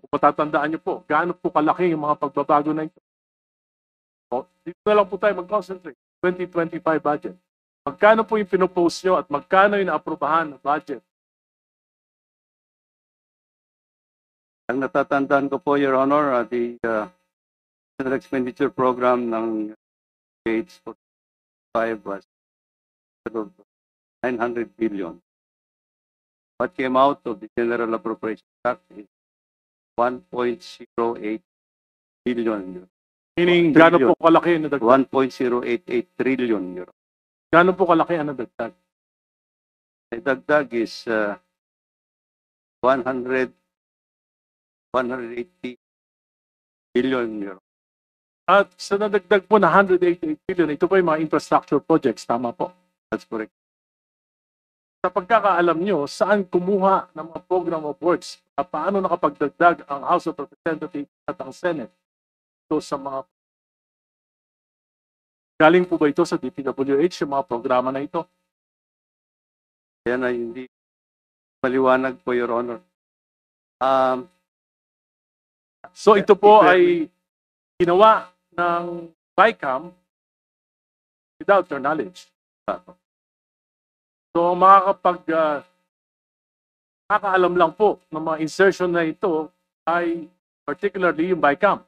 kung matatandaan niyo po, gaano po kalaki yung mga pagbabago na ito. So, dito na lang po tayo mag-concentrate. 2025 budget. Magkano po yung pinopose nyo at magkano yung naaprubahan na budget? Ang natatandaan ko po, Your Honor, the general expenditure program ng Gates 45 was 900 billion. What came out of the General Appropriation Act is 1.08 billion. Meaning, gaano po kalaki na dagdag? 1.088 trillion euro. Gaano po kalaki ang nadagdag? The dagdag is 180 billion euro. At sa nadagdag po na 188 billion, ito po yung mga infrastructure projects, tama po? That's correct. Sa pagkakaalam nyo, saan kumuha ng mga program of works? Paano nakapagdagdag ang House of Representatives at ang Senate? Ito sa mga... Galing po ba ito sa DPWH, yung mga programa na ito? Yan ay hindi maliwanag po, Your Honor. So ito po ay ginawa ng BICAM without your knowledge. So makakaalam lang po ng mga insertion na ito ay particularly yung BICAM,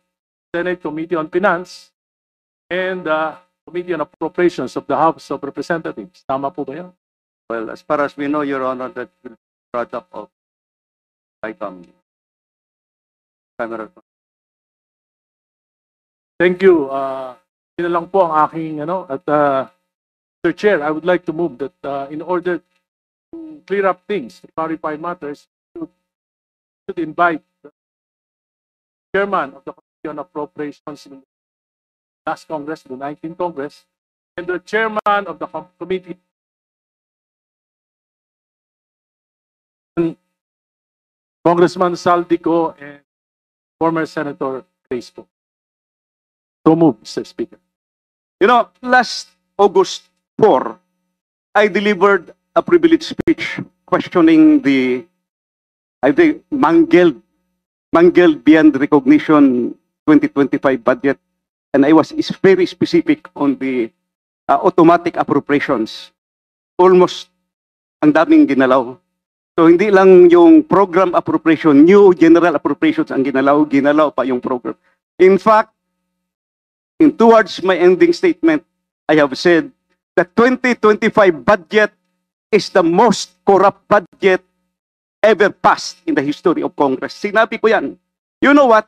Senate Committee on Finance and Committee on Appropriations of the House of Representatives. Tama po ba yan? Well, as far as we know, Your Honor, that will be product of BICAM. Thank you. Yun na lang po ang aking at Mr. Chair, I would like to move that in order to clear up things, to clarify matters, should invite the chairman of the Committee on Appropriations in the last Congress, the 19th Congress, and the chairman of the committee, Congressman Saldico and former Senator Crespo. So move, Mr. Speaker. You know, last August 4, I delivered a privileged speech questioning the, I think, mangled beyond recognition 2025 budget. And I was very specific on the automatic appropriations. Almost ang daming ginalaw. So hindi lang yung program appropriation, new general appropriations ang ginalaw pa yung program. In fact, towards my ending statement, I have said that 2025 budget is the most corrupt budget ever passed in the history of Congress. Sinabi ko yan. You know what?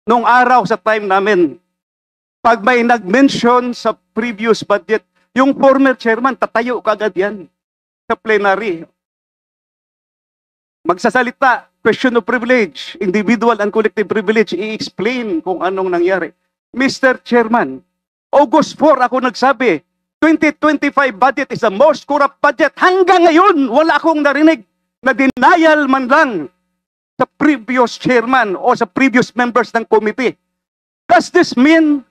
Nung araw sa time namin, pag may nag-mention sa previous budget, yung former chairman, tatayo kagad yan sa plenary. Magsasalita, question of privilege, individual and collective privilege, i-explain kung anong nangyari. Mr. Chairman, August 4 ako nagsabi, 2025 budget is the most corrupt budget. Hanggang ngayon, wala akong narinig na denial man lang sa previous chairman o sa previous members ng committee. Does this mean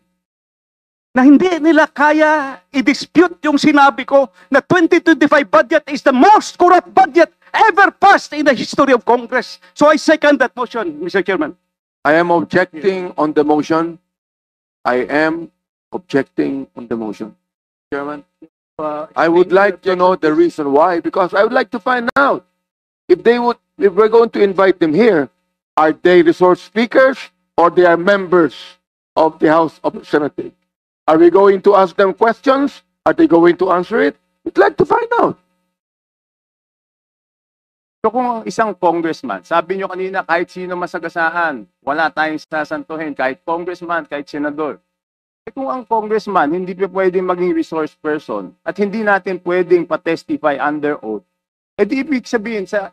na hindi nila kaya i-dispute yung sinabi ko na 2025 budget is the most corrupt budget ever passed in the history of Congress? So I second that motion, Mr. Chairman. I am objecting on the motion. I am objecting on the motion. Chairman, I would like to know the reason why, because I would like to find out if we're going to invite them here, are they resource speakers or they are members of the House of Representatives? Are we going to ask them questions? Are they going to answer it? We'd like to find out. So kung isang congressman, sabi nyo kanina kahit sino masagasaan, wala tayong sasantuhin, kahit congressman, kahit senador. Eh kung ang congressman hindi pa pwedeng maging resource person at hindi natin pwedeng pa-testify under oath, eh di ibig sabihin sa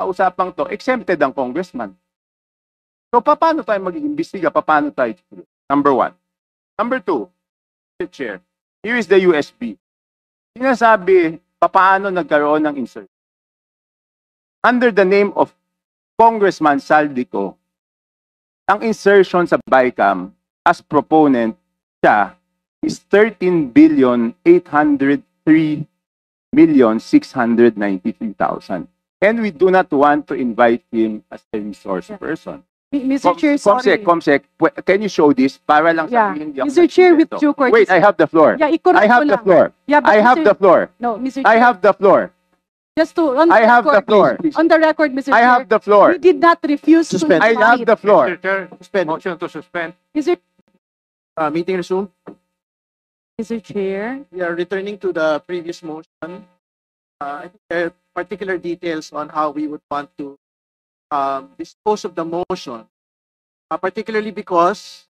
usapang to, exempted ang congressman. So paano tayo mag-iimbestiga? Paano tayo? Number one. Number two, Mr. Chair, here is the USB. Sinasabi, paano nagkaroon ng insert? Under the name of Congressman Saldico, ang insertion sa BICAM as proponent siya is 13,803,693,000. And we do not want to invite him as a resource person. Mr. Chair, sorry. Comsec, can you show this? Para lang Yeah. sabihin, hindi ako Mr. Chair, with nagsimbento. due courtesy. Wait, I have the floor. Yeah, i-correct I have ko the lang. floor. Yeah, but I have Mr. the floor. No, Mr. I Chair, have the floor. just to, on the I have the record, floor. On the record, Mr. I Chair, have the floor. we did not refuse to Suspend. I invite. have the floor. Mr. Chair, motion to suspend. Meeting resumed. Mr. Chair, We are returning to the previous motion. I think there are particular details on how we would want to dispose of the motion, particularly because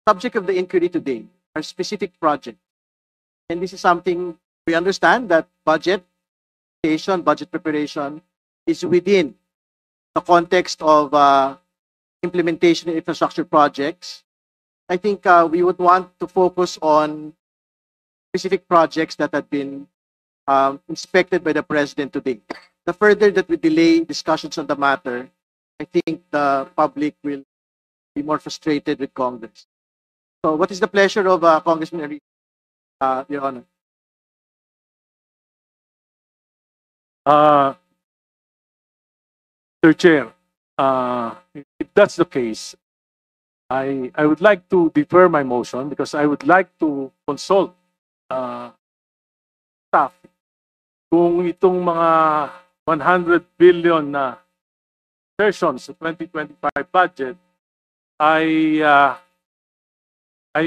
subject of the inquiry today are specific projects. And this is something we understand that budget preparation is within the context of implementation of infrastructure projects. I think we would want to focus on specific projects that had been inspected by the President today. The further that we delay discussions on the matter, I think the public will be more frustrated with Congress. So what is the pleasure of Congressman Enrique, Your Honor? Mr. Chair, if that's the case, I would like to defer my motion because I would like to consult staff kung itong mga 100 billion na insertions sa 2025 budget ay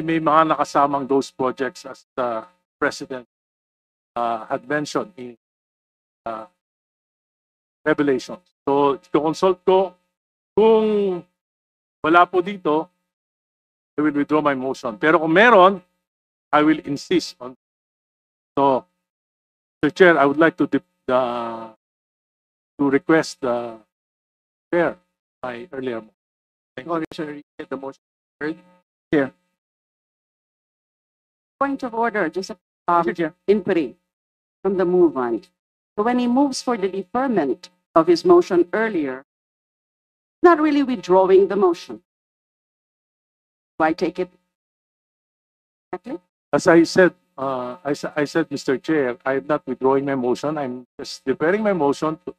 may mga nakasamang those projects as the President had mentioned in Revelations. So, consult ko kung wala po dito, I will withdraw my motion. Pero kung meron, I will insist on. So, Mr. Chair, I would like to request the chair my earlier motion. Congressman Enrique, the motion heard. point of order, just a Mr. Chair. inquiry from the movement. So when he moves for the deferment of his motion earlier, not really withdrawing the motion. Do I take it correctly? As I said, I said, Mr. Chair, I'm not withdrawing my motion. I'm just deferring my motion to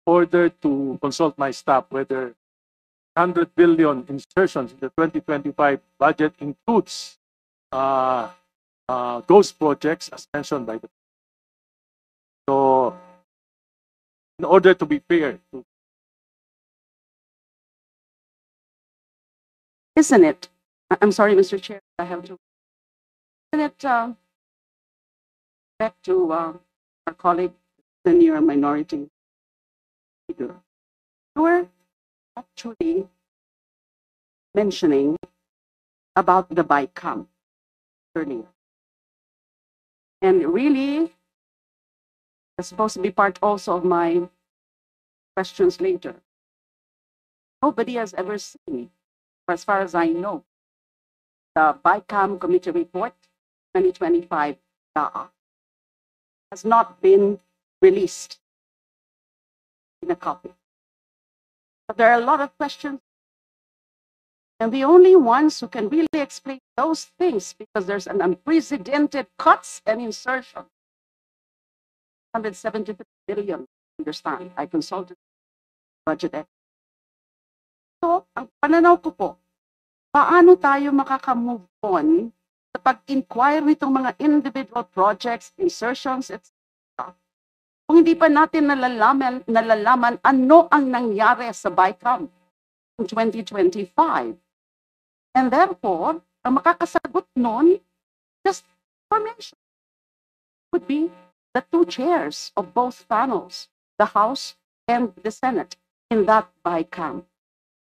order to consult my staff whether 100 billion insertions in the 2025 budget includes those projects as mentioned by the. So, in order to be fair, Isn't it? I'm sorry, Mr. Chair, I have to. Isn't it back to our colleague, senior minority leader? You were actually mentioning about the BICAM earlier. And really, it's supposed to be part also of my questions later. Nobody has ever seen, as far as I know, the BICAM Committee Report 2025 has not been released in a copy. But there are a lot of questions, and the only ones who can really explain those things, because there's an unprecedented cuts and insertion. 173 billion, understand, I consulted budget expert. So, ang pananaw ko po, paano tayo makaka-move on sa pag-inquire nitong mga individual projects, insertions, etc. Kung hindi pa natin nalalaman ano ang nangyari sa BICAM in 2025. And therefore, ang makakasagot nun, just information, would be the two chairs of both panels, the House and the Senate, in that BICAM.